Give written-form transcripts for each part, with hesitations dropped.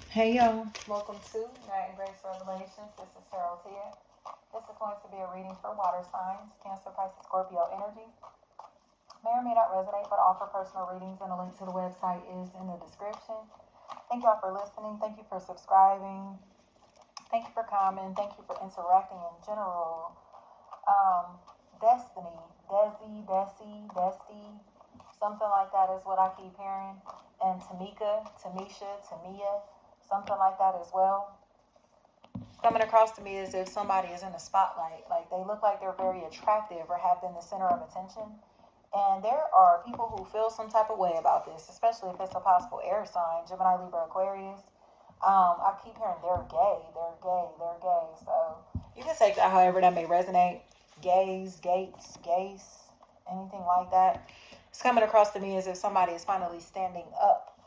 Hey y'all, welcome to Night and Grace Revelations. This is Cheryl Tia. This is going to be a reading for water signs, Cancer, Pisces, Scorpio energy. May or may not resonate, but offer personal readings, and a link to the website is in the description. Thank y'all for listening. Thank you for subscribing. Thank you for commenting. Thank you for interacting in general. Destiny, Desi, something like that is what I keep hearing. And Tamia, something like that as well. Coming across to me as if somebody is in the spotlight. Like they look like they're very attractive or have been the center of attention. And there are people who feel some type of way about this, especially if it's a possible air sign, Gemini, Libra, Aquarius. I keep hearing they're gay. So you can take that however that may resonate. Gays, gates, gays, anything like that. It's coming across to me as if somebody is finally standing up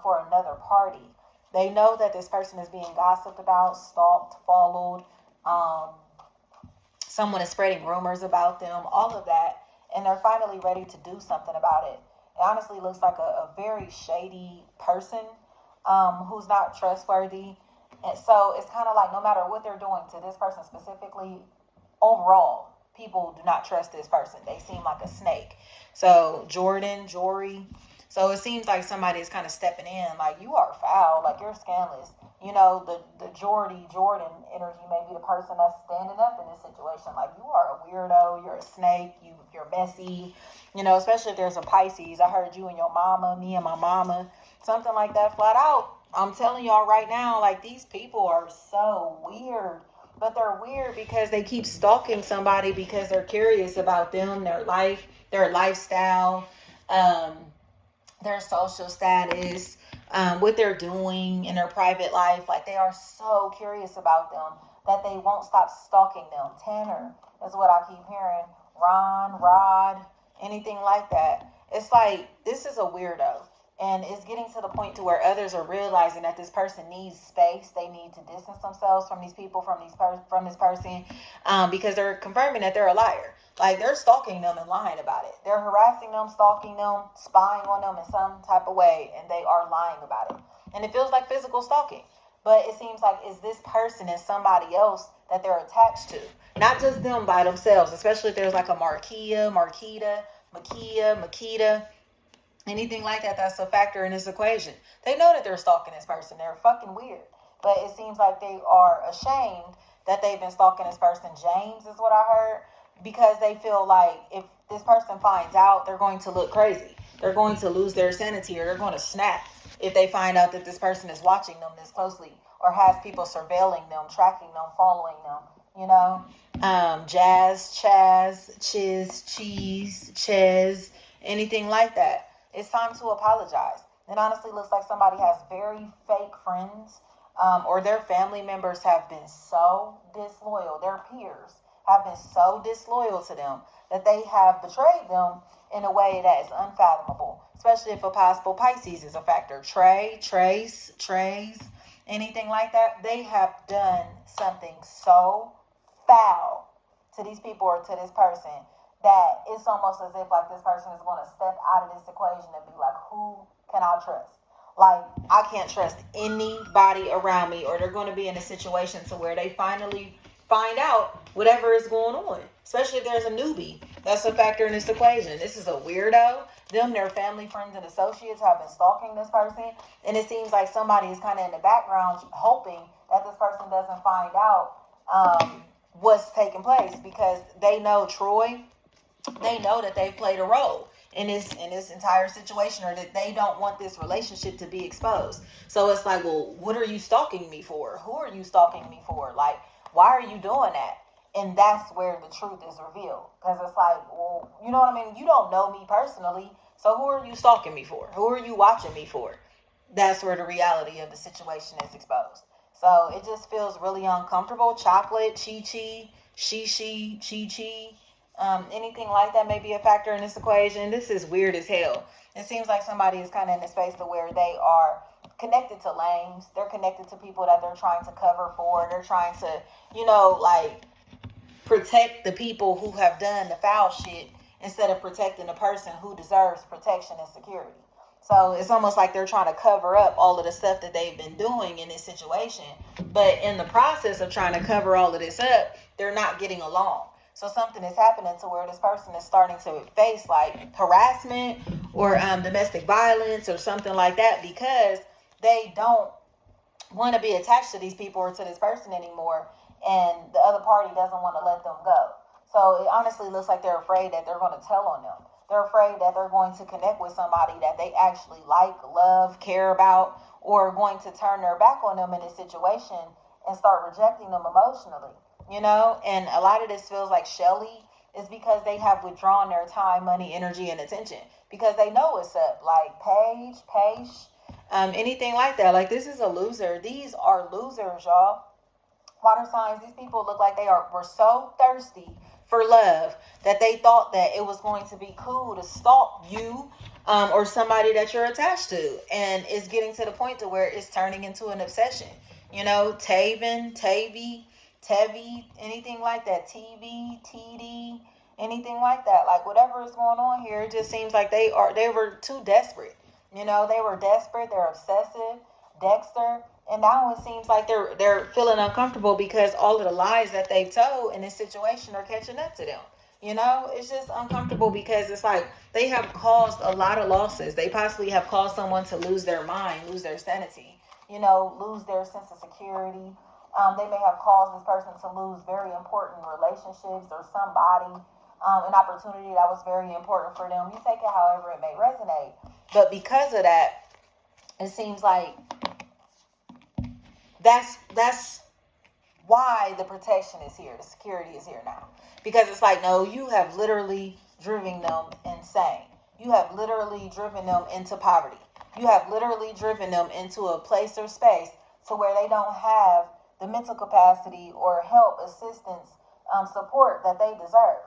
for another party. They know that this person is being gossiped about, stalked, followed. Um, Someone is spreading rumors about them, all of that, and they're finally ready to do something about it. It honestly looks like a very shady person who's not trustworthy. And so it's kind of like no matter what they're doing to this person specifically, overall, people do not trust this person. They seem like a snake. So Jory. So it seems like somebody is kind of stepping in, like you are foul, like you're scandalous. You know, the Jordan energy may be the person that's standing up in this situation. Like you are a weirdo, you're a snake, you're messy. You know, especially if there's a Pisces. I heard you and your mama, me and my mama, something like that, flat out. I'm telling y'all right now, like these people are so weird. But they're weird because they keep stalking somebody because they're curious about them, their life, their lifestyle, um, their social status, what they're doing in their private life. Like they are so curious about them that they won't stop stalking them. Tanner is what I keep hearing. Rod, anything like that. It's like this is a weirdo. And it's getting to the point to where others are realizing that this person needs space. They need to distance themselves from these people, from this person, because they're confirming that they're a liar. Like they're stalking them and lying about it. They're harassing them, stalking them, spying on them in some type of way, and they are lying about it. And it feels like physical stalking. But it seems like is this person is somebody else that they're attached to. Not just them by themselves, especially if there's like a Makita, anything like that that's a factor in this equation. They know that they're stalking this person. They're fucking weird. But it seems like they are ashamed that they've been stalking this person. James is what I heard. Because they feel like if this person finds out, they're going to look crazy. They're going to lose their sanity or they're going to snap if they find out that this person is watching them this closely or has people surveilling them, tracking them, following them, you know? Jazz, Chaz, Chiz, Cheese, Ches, anything like that. It's time to apologize. It honestly looks like somebody has very fake friends, or their family members have been so disloyal. Their peers have been so disloyal to them that they have betrayed them in a way that is unfathomable, especially if a possible Pisces is a factor. Trace, anything like that. They have done something so foul to these people or to this person that it's almost as if like this person is going to step out of this equation and be like, who can I trust? Like I can't trust anybody around me, or they're going to be in a situation to where they finally find out whatever is going on. Especially if there's a newbie, that's a factor in this equation. This is a weirdo. Them, their family, friends, and associates have been stalking this person, and it seems like somebody is kind of in the background hoping that this person doesn't find out what's taking place because they know Troy, they know that they've played a role in this entire situation, or that they don't want this relationship to be exposed. So it's like, well, what are you stalking me for? Who are you stalking me for? Like, why are you doing that? And that's where the truth is revealed. Because it's like, well, you know what I mean? You don't know me personally, so who are you stalking me for? Who are you watching me for? That's where the reality of the situation is exposed. So it just feels really uncomfortable. Chocolate, chi, anything like that may be a factor in this equation. This is weird as hell. It seems like somebody is kind of in a space to where they are connected to lanes. They're connected to people that they're trying to cover for. They're trying to, like protect the people who have done the foul shit instead of protecting the person who deserves protection and security. So it's almost like they're trying to cover up all of the stuff that they've been doing in this situation. But in the process of trying to cover all of this up, they're not getting along. So something is happening to where this person is starting to face like harassment or domestic violence or something like that, because they don't want to be attached to these people or to this person anymore, and the other party doesn't want to let them go. So it honestly looks like they're afraid that they're going to tell on them. They're afraid that they're going to connect with somebody that they actually like, love, care about, or going to turn their back on them in this situation and start rejecting them emotionally. And a lot of this feels like Shelly is because they have withdrawn their time, money, energy, and attention because they know what's up. Like Paige, anything like that. Like, this is a loser. These are losers, y'all. Water signs, these people look like were so thirsty for love that they thought that it was going to be cool to stalk you or somebody that you're attached to. And it's getting to the point to where it's turning into an obsession. Tevi, anything like that. TV, TD, anything like that. Like, whatever is going on here, it just seems like they were too desperate. They were desperate. They're obsessive. Dexter. And now it seems like they're feeling uncomfortable because all of the lies that they've told in this situation are catching up to them. It's just uncomfortable because it's like they have caused a lot of losses. They possibly have caused someone to lose their mind, lose their sanity, lose their sense of security. They may have caused this person to lose very important relationships or somebody, an opportunity that was very important for them. You take it however it may resonate. But because of that, it seems like that's why the protection is here. The security is here now. Because it's like, no, you have literally driven them insane. You have literally driven them into poverty. You have literally driven them into a place or space to where they don't have the mental capacity or help, assistance, support that they deserve.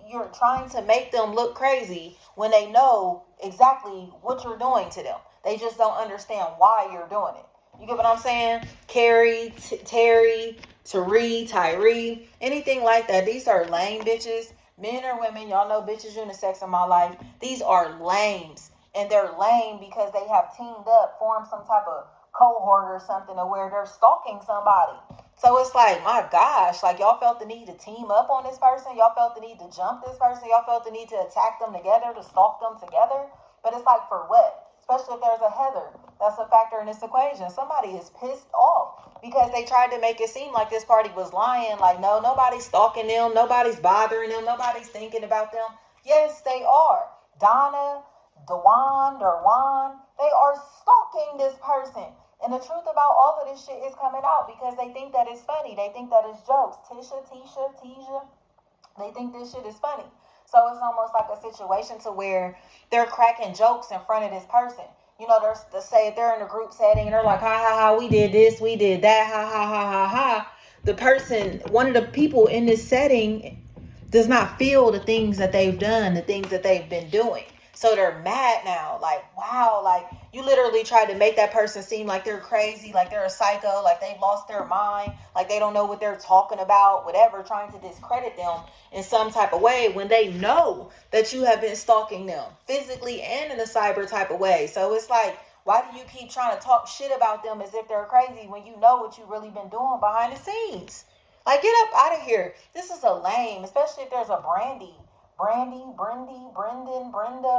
You're trying to make them look crazy when they know exactly what you're doing to them. They just don't understand why you're doing it. You get what I'm saying? Carrie, Terry, Tyree, anything like that. These are lame bitches. Men or women, y'all know bitches unisex in my life. These are lames. And they're lame because they have teamed up, formed some type of cohort or something to where they're stalking somebody. So it's like, my gosh, like, y'all felt the need to team up on this person. Y'all felt the need to jump this person. Y'all felt the need to attack them together, to stalk them together. But it's like, for what? Especially if there's a Heather. That's a factor in this equation. Somebody is pissed off because they tried to make it seem like this party was lying. Like, no, nobody's stalking them. Nobody's bothering them. Nobody's thinking about them. Yes, they are. Donna, Dewan, they are stalking this person. And the truth about all of this shit is coming out because they think that it's funny. They think that it's jokes. Tisha, they think this shit is funny. So it's almost like a situation to where they're cracking jokes in front of this person. They say if they're in a group setting and they're like, ha, ha, ha, we did this, we did that, ha, ha, ha, ha, ha. The person, one of the people in this setting does not feel the things that they've done, the things that they've been doing. So they're mad now. Like, wow, like, you literally tried to make that person seem like they're crazy, like they're a psycho, like they've lost their mind, like they don't know what they're talking about, whatever, trying to discredit them in some type of way when they know that you have been stalking them physically and in a cyber type of way. So it's like, why do you keep trying to talk shit about them as if they're crazy when you know what you've really been doing behind the scenes? Like, get up out of here. This is a lame, especially if there's a Brandy, Brendan, Brenda,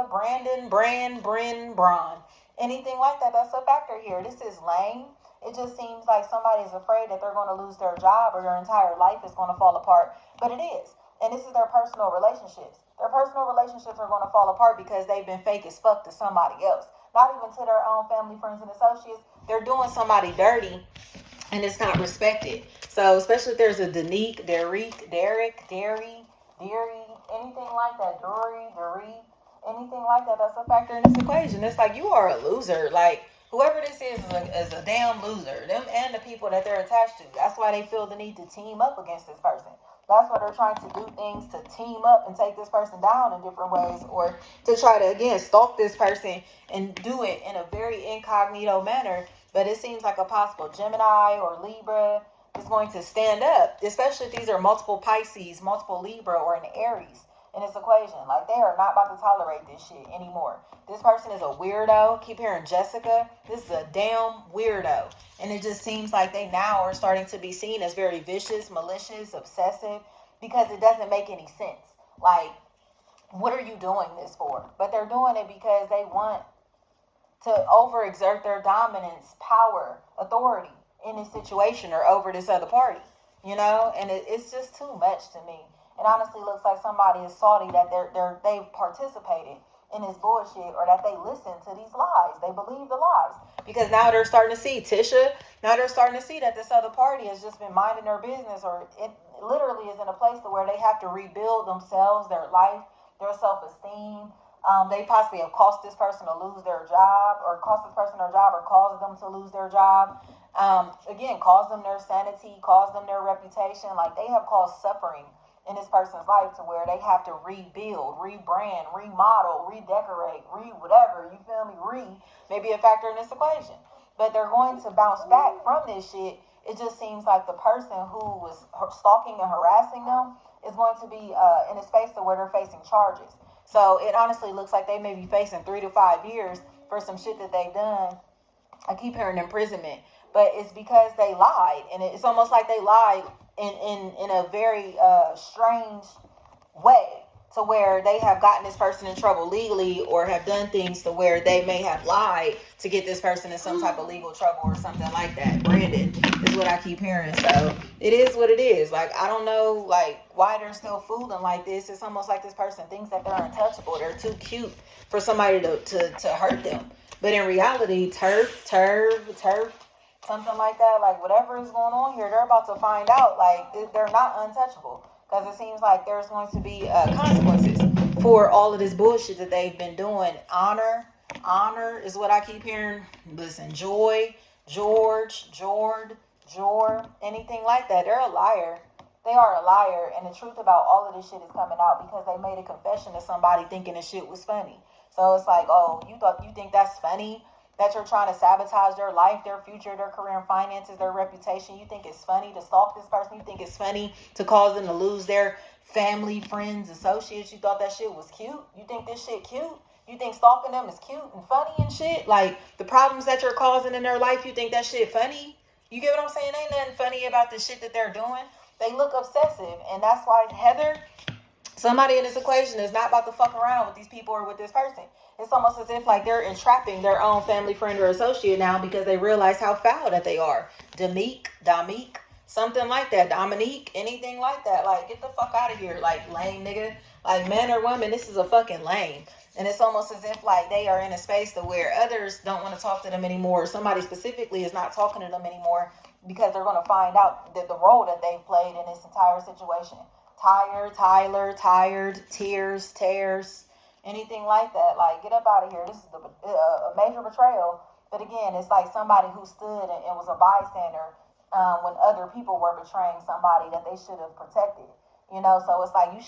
Brandon, Bryn, Bron. Anything like that, that's a factor here. This is lame. It just seems like somebody's afraid that they're going to lose their job or their entire life is going to fall apart. But it is. And this is their personal relationships. Their personal relationships are going to fall apart because they've been fake as fuck to somebody else. Not even to their own family, friends, and associates. They're doing somebody dirty and it's not respected. So especially if there's a Danique, Derek, Derry, anything like that, Dory, anything like that, that's a factor in this equation. It's like, you are a loser. Like, whoever this is a damn loser. Them and the people that they're attached to. That's why they feel the need to team up against this person. That's why they're trying to do things to team up and take this person down in different ways, or to try to, again, stalk this person and do it in a very incognito manner. But it seems like a possible Gemini or Libra is going to stand up, especially if these are multiple Pisces, multiple Libra, or an Aries. in this equation. Like, they are not about to tolerate this shit anymore. This person is a weirdo. Keep hearing Jessica. This is a damn weirdo. And it just seems like they now are starting to be seen as very vicious, malicious, obsessive, because it doesn't make any sense. Like, what are you doing this for? But they're doing it because they want to overexert their dominance, power, authority in this situation or over this other party, you know? And it's just too much to me. It honestly looks like somebody is salty that they've participated in this bullshit, or that they listen to these lies. They believe the lies. Because now they're starting to see, Tisha, now they're starting to see that this other party has just been minding their business, or it literally is in a place to where they have to rebuild themselves, their life, their self-esteem. They possibly have cost this person to lose their job, or cost this person their job, or caused them to lose their job. Again, caused them their sanity, caused them their reputation. Like, they have caused suffering in this person's life to where they have to rebuild, rebrand, remodel, redecorate, whatever, you feel me? Maybe a factor in this equation. But they're going to bounce back from this shit. It just seems like the person who was stalking and harassing them is going to be in a space to where they're facing charges. So it honestly looks like they may be facing 3 to 5 years for some shit that they've done. I keep hearing imprisonment, but it's because they lied, and it's almost like they lied in a very strange way, to where they have gotten this person in trouble legally, or have done things to where they may have lied to get this person in some type of legal trouble or something like that. Brandon is what I keep hearing. So it is what it is. Like, I don't know, like, why they're still fooling like this. It's almost like this person thinks that they're untouchable. They're too cute for somebody to hurt them. But in reality, turf, something like that, like, whatever is going on here, they're about to find out. Like, they're not untouchable, because it seems like there's going to be consequences for all of this bullshit that they've been doing. Honor is what I keep hearing. Listen, Joy, George, Jor, anything like that, they're a liar. They are a liar, and the truth about all of this shit is coming out because they made a confession to somebody thinking the shit was funny. So it's like, oh, you think that's funny? That you're trying to sabotage their life, their future, their career and finances, their reputation. You think it's funny to stalk this person? You think it's funny to cause them to lose their family, friends, associates? You thought that shit was cute? You think this shit cute? You think stalking them is cute and funny and shit? Like, the problems that you're causing in their life, you think that shit funny? You get what I'm saying? Ain't nothing funny about the shit that they're doing. They look obsessive, and that's why, Heather, somebody in this equation is not about to fuck around with these people or with this person. It's almost as if like they're entrapping their own family, friend, or associate now, because they realize how foul that they are. Dominique, something like that. Dominique, anything like that. Like, get the fuck out of here. Like, lame nigga. Like, man or woman, this is a fucking lame. And it's almost as if like they are in a space to where others don't want to talk to them anymore. Somebody specifically is not talking to them anymore, because they're going to find out that the role that they've played in this entire situation. Tired, tears, anything like that. Like, get up out of here. This is a major betrayal. But again, it's like somebody who stood and was a bystander when other people were betraying somebody that they should have protected. You know, so it's like you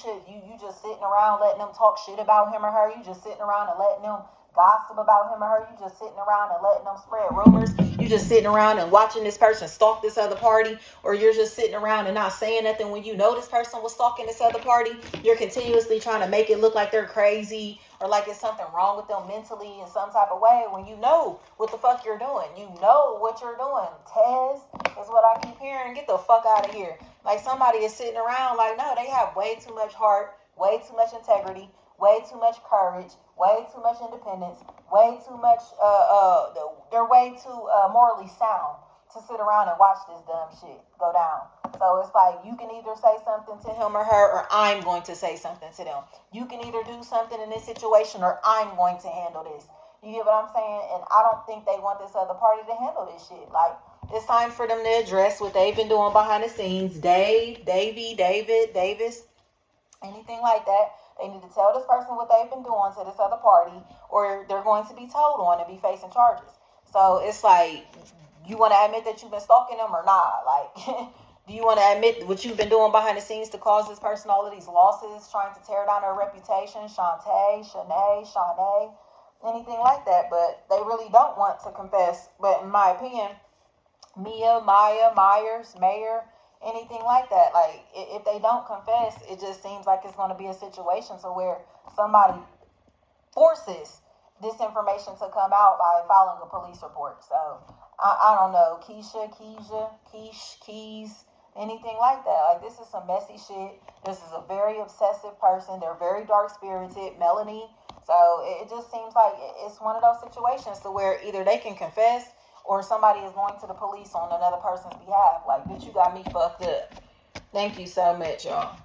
just sitting around letting them talk shit about him or her. You just sitting around and letting them gossip about him or her. You just sitting around and letting them spread rumors. You just sitting around and watching this person stalk this other party, or you're just sitting around and not saying nothing when you know this person was stalking this other party. You're continuously trying to make it look like they're crazy, or like it's something wrong with them mentally in some type of way, when you know what the fuck you're doing. You know what you're doing. Tez is what I keep hearing. Get the fuck out of here. Like, somebody is sitting around like, no, they have way too much heart, way too much integrity, way too much courage, way too much independence, way too much, they're way too morally sound to sit around and watch this dumb shit go down. So it's like, you can either say something to him or her, or I'm going to say something to them. You can either do something in this situation, or I'm going to handle this. You get what I'm saying? And I don't think they want this other party to handle this shit. Like, it's time for them to address what they've been doing behind the scenes. David, Davis, anything like that. They need to tell this person what they've been doing to this other party, or they're going to be told on and be facing charges. So it's like, you want to admit that you've been stalking them or not? Like, do you want to admit what you've been doing behind the scenes to cause this person all of these losses, trying to tear down their reputation? Shantae, Shanae, anything like that. But they really don't want to confess. But in my opinion, Maya, Myers, Mayor, anything like that. Like, if they don't confess, it just seems like it's going to be a situation to where somebody forces this information to come out by filing a police report. So I don't know, Keys, anything like that. Like, this is some messy shit. This is a very obsessive person. They're very dark spirited. Melanie. So it just seems like it's one of those situations to where either they can confess or somebody is going to the police on another person's behalf. Like, bitch, you got me fucked up. Thank you so much, y'all.